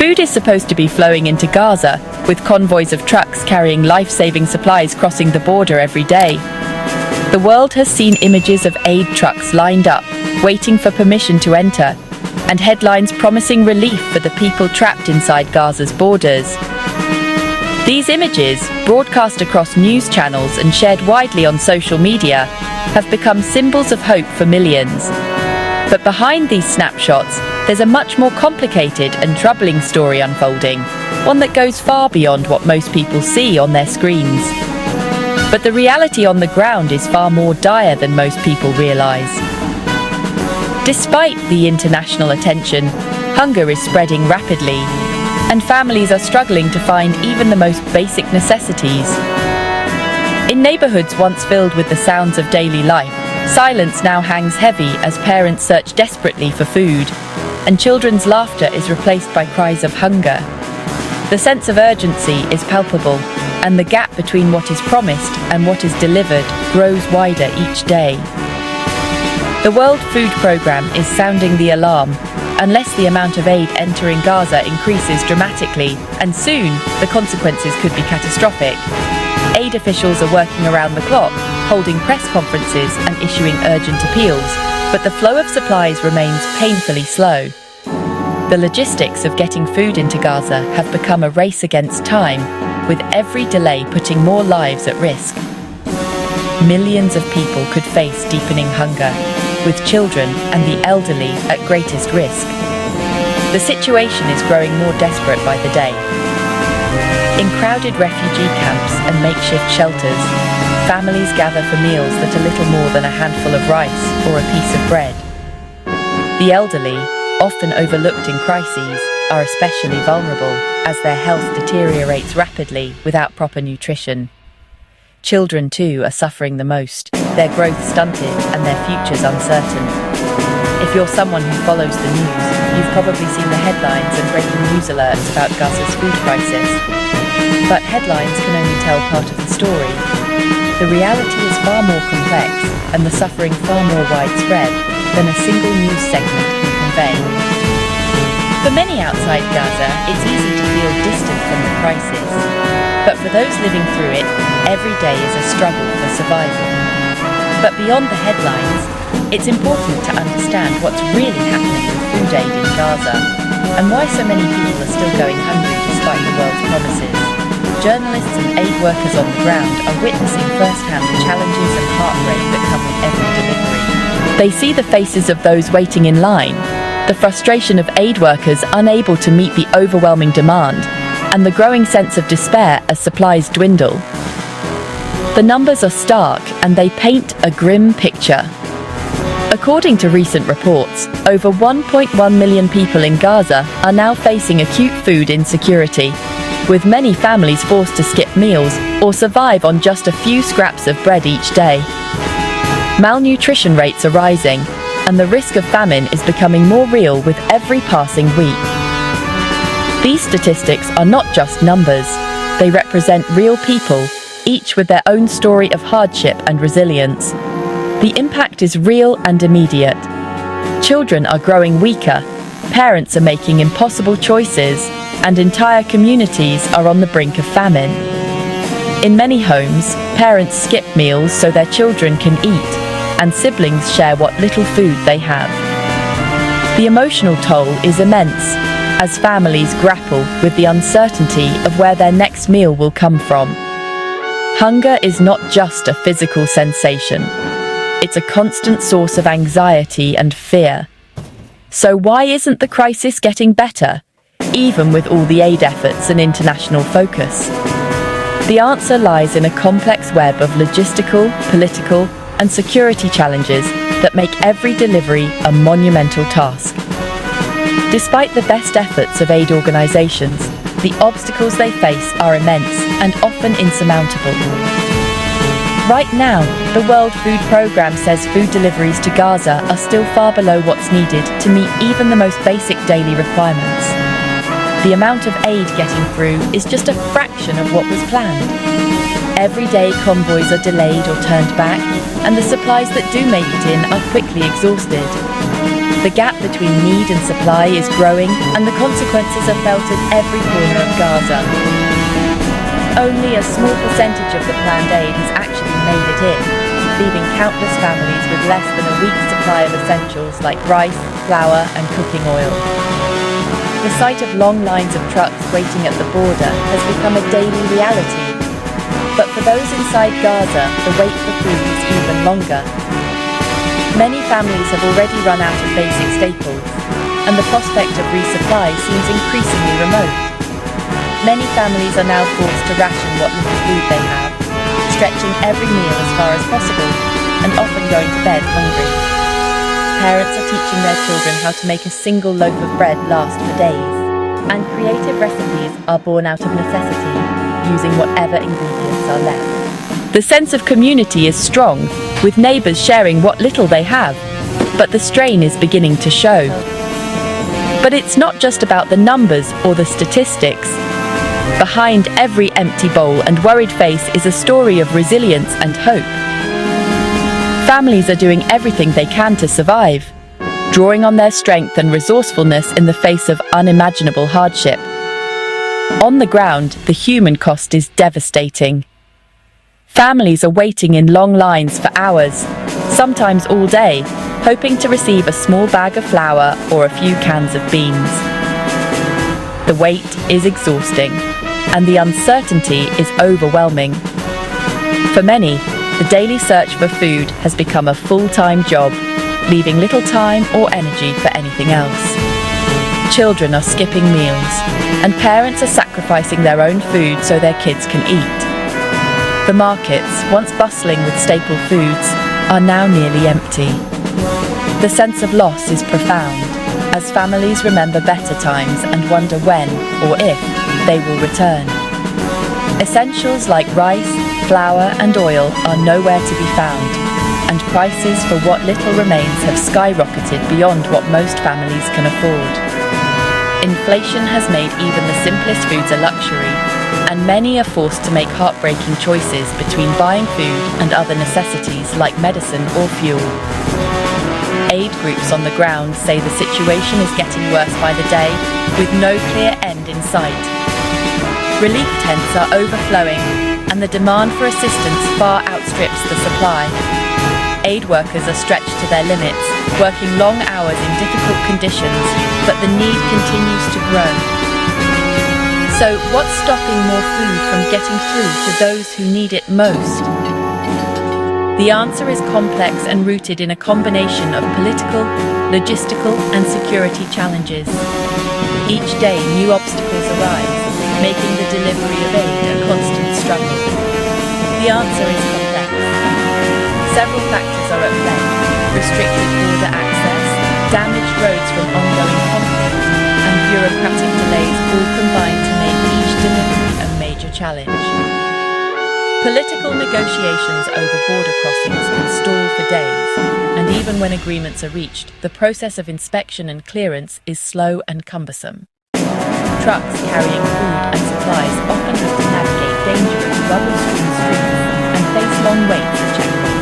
Food is supposed to be flowing into Gaza, with convoys of trucks carrying life-saving supplies crossing the border every day. The world has seen images of aid trucks lined up, waiting for permission to enter, and headlines promising relief for the people trapped inside Gaza's borders. These images, broadcast across news channels and shared widely on social media, have become symbols of hope for millions. But behind these snapshots, there's a much more complicated and troubling story unfolding, one that goes far beyond what most people see on their screens. But the reality on the ground is far more dire than most people realize. Despite the international attention, hunger is spreading rapidly, and families are struggling to find even the most basic necessities. In neighborhoods once filled with the sounds of daily life, silence now hangs heavy as parents search desperately for food, and children's laughter is replaced by cries of hunger. The sense of urgency is palpable, and the gap between what is promised and what is delivered grows wider each day. The World Food Programme is sounding the alarm. Unless the amount of aid entering Gaza increases dramatically, and soon, the consequences could be catastrophic. Aid officials are working around the clock, holding press conferences and issuing urgent appeals, but the flow of supplies remains painfully slow. The logistics of getting food into Gaza have become a race against time, with every delay putting more lives at risk. Millions of people could face deepening hunger, with children and the elderly at greatest risk. The situation is growing more desperate by the day. In crowded refugee camps and makeshift shelters, families gather for meals that are little more than a handful of rice or a piece of bread. The elderly, often overlooked in crises, are especially vulnerable as their health deteriorates rapidly without proper nutrition. Children, too, are suffering the most, their growth stunted and their futures uncertain. If you're someone who follows the news, you've probably seen the headlines and breaking news alerts about Gaza's food crisis. But headlines can only tell part of the story. The reality is far more complex and the suffering far more widespread than a single news segment can convey. For many outside Gaza, it's easy to feel distant from the crisis. But for those living through it, every day is a struggle for survival. But beyond the headlines, it's important to understand what's really happening with food aid in Gaza, and why so many people are still going hungry despite the world's promises. Journalists and aid workers on the ground are witnessing firsthand the challenges and heartbreak that come with every delivery. They see the faces of those waiting in line, the frustration of aid workers unable to meet the overwhelming demand, and the growing sense of despair as supplies dwindle. The numbers are stark, and they paint a grim picture. According to recent reports, over 1.1 million people in Gaza are now facing acute food insecurity, with many families forced to skip meals or survive on just a few scraps of bread each day. Malnutrition rates are rising, and the risk of famine is becoming more real with every passing week. These statistics are not just numbers, they represent real people, each with their own story of hardship and resilience. The impact is real and immediate. Children are growing weaker, parents are making impossible choices, and entire communities are on the brink of famine. In many homes, parents skip meals so their children can eat, and siblings share what little food they have. The emotional toll is immense, as families grapple with the uncertainty of where their next meal will come from. Hunger is not just a physical sensation. It's a constant source of anxiety and fear. So why isn't the crisis getting better, even with all the aid efforts and international focus? The answer lies in a complex web of logistical, political, and security challenges that make every delivery a monumental task. Despite the best efforts of aid organizations, the obstacles they face are immense and often insurmountable. Right now, the World Food Programme says food deliveries to Gaza are still far below what's needed to meet even the most basic daily requirements. The amount of aid getting through is just a fraction of what was planned. Every day convoys are delayed or turned back, and the supplies that do make it in are quickly exhausted. The gap between need and supply is growing, and the consequences are felt in every corner of Gaza. Only a small percentage of the planned aid has actually made it in, leaving countless families with less than a week's supply of essentials like rice, flour, and cooking oil. The sight of long lines of trucks waiting at the border has become a daily reality. But for those inside Gaza, the wait for food is even longer. Many families have already run out of basic staples, and the prospect of resupply seems increasingly remote. Many families are now forced to ration what little food they have, stretching every meal as far as possible, and often going to bed hungry. Parents are teaching their children how to make a single loaf of bread last for days, and creative recipes are born out of necessity, using whatever ingredients are left. The sense of community is strong, with neighbors sharing what little they have, but the strain is beginning to show. But it's not just about the numbers or the statistics. Behind every empty bowl and worried face is a story of resilience and hope. Families are doing everything they can to survive, drawing on their strength and resourcefulness in the face of unimaginable hardship. On the ground, the human cost is devastating. Families are waiting in long lines for hours, sometimes all day, hoping to receive a small bag of flour or a few cans of beans. The wait is exhausting, and the uncertainty is overwhelming. For many, the daily search for food has become a full-time job, leaving little time or energy for anything else. Children are skipping meals, and parents are sacrificing their own food so their kids can eat. The markets, once bustling with staple foods, are now nearly empty. The sense of loss is profound, as families remember better times and wonder when, or if, they will return. Essentials like rice, flour, and oil are nowhere to be found, and prices for what little remains have skyrocketed beyond what most families can afford. Inflation has made even the simplest foods a luxury, and many are forced to make heartbreaking choices between buying food and other necessities like medicine or fuel. Aid groups on the ground say the situation is getting worse by the day, with no clear end in sight. Relief tents are overflowing, and the demand for assistance far outstrips the supply. Aid workers are stretched to their limits, working long hours in difficult conditions, but the need continues to grow. So, what's stopping more food from getting through to those who need it most? The answer is complex and rooted in a combination of political, logistical, and security challenges. Each day, new obstacles arise, making the delivery of aid a constant struggle. The answer is complex. Several factors are at play: restricted border access, damaged roads from ongoing conflict, and bureaucratic delays all combine to make each delivery a major challenge. Political negotiations over border crossings can stall for days, and even when agreements are reached, the process of inspection and clearance is slow and cumbersome. Trucks carrying food and supplies often have to navigate dangerous rubble-strewn streets and face long waits at checkpoints.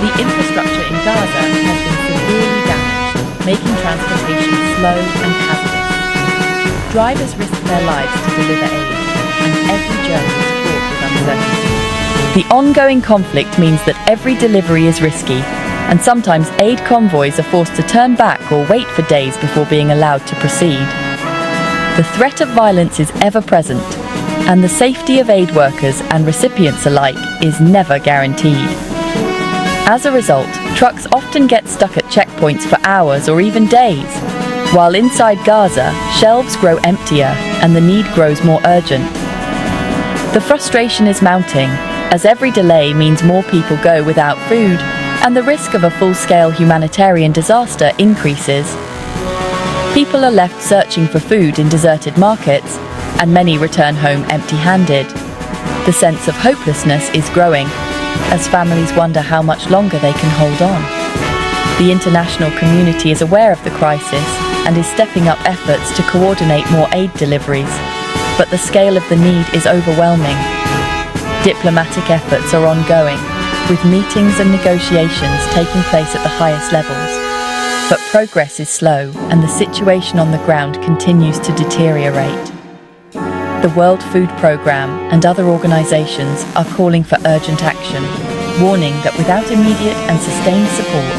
The infrastructure in Gaza has been severely damaged, making transportation slow and hazardous. Drivers risk their lives to deliver aid, and every journey is fraught with uncertainty. The ongoing conflict means that every delivery is risky, and sometimes aid convoys are forced to turn back or wait for days before being allowed to proceed. The threat of violence is ever present, and the safety of aid workers and recipients alike is never guaranteed. As a result, trucks often get stuck at checkpoints for hours or even days, while inside Gaza, shelves grow emptier and the need grows more urgent. The frustration is mounting, as every delay means more people go without food, and the risk of a full-scale humanitarian disaster increases. People are left searching for food in deserted markets, and many return home empty-handed. The sense of hopelessness is growing, as families wonder how much longer they can hold on. The international community is aware of the crisis and is stepping up efforts to coordinate more aid deliveries, but the scale of the need is overwhelming. Diplomatic efforts are ongoing, with meetings and negotiations taking place at the highest levels. But progress is slow, and the situation on the ground continues to deteriorate. The World Food Programme and other organizations are calling for urgent action, warning that without immediate and sustained support,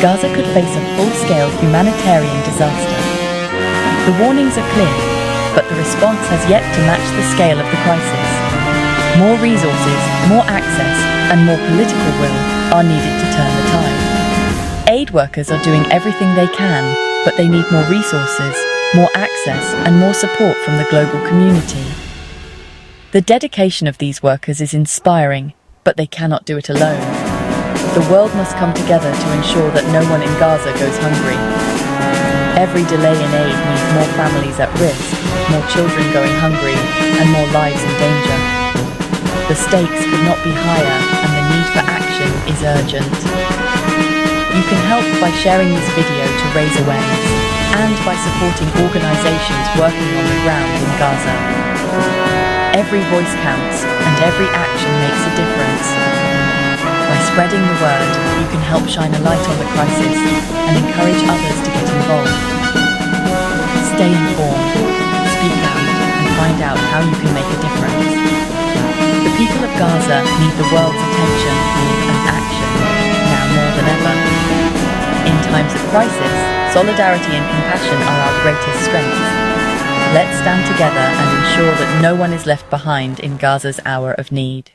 Gaza could face a full-scale humanitarian disaster. The warnings are clear, but the response has yet to match the scale of the crisis. More resources, more access, and more political will are needed to turn the tide. Aid workers are doing everything they can, but they need more resources, more access, and more support from the global community. The dedication of these workers is inspiring, but they cannot do it alone. The world must come together to ensure that no one in Gaza goes hungry. Every delay in aid means more families at risk, more children going hungry, and more lives in danger. The stakes could not be higher, and the need for action is urgent. You can help by sharing this video to raise awareness, and by supporting organizations working on the ground in Gaza. Every voice counts, and every action makes a difference. By spreading the word, you can help shine a light on the crisis and encourage others to get involved. Stay informed, speak out, and find out how you can make a difference. The people of Gaza need the world's attention and action, now more than ever. In times of crisis, solidarity and compassion are our greatest strengths. Let's stand together and ensure that no one is left behind in Gaza's hour of need.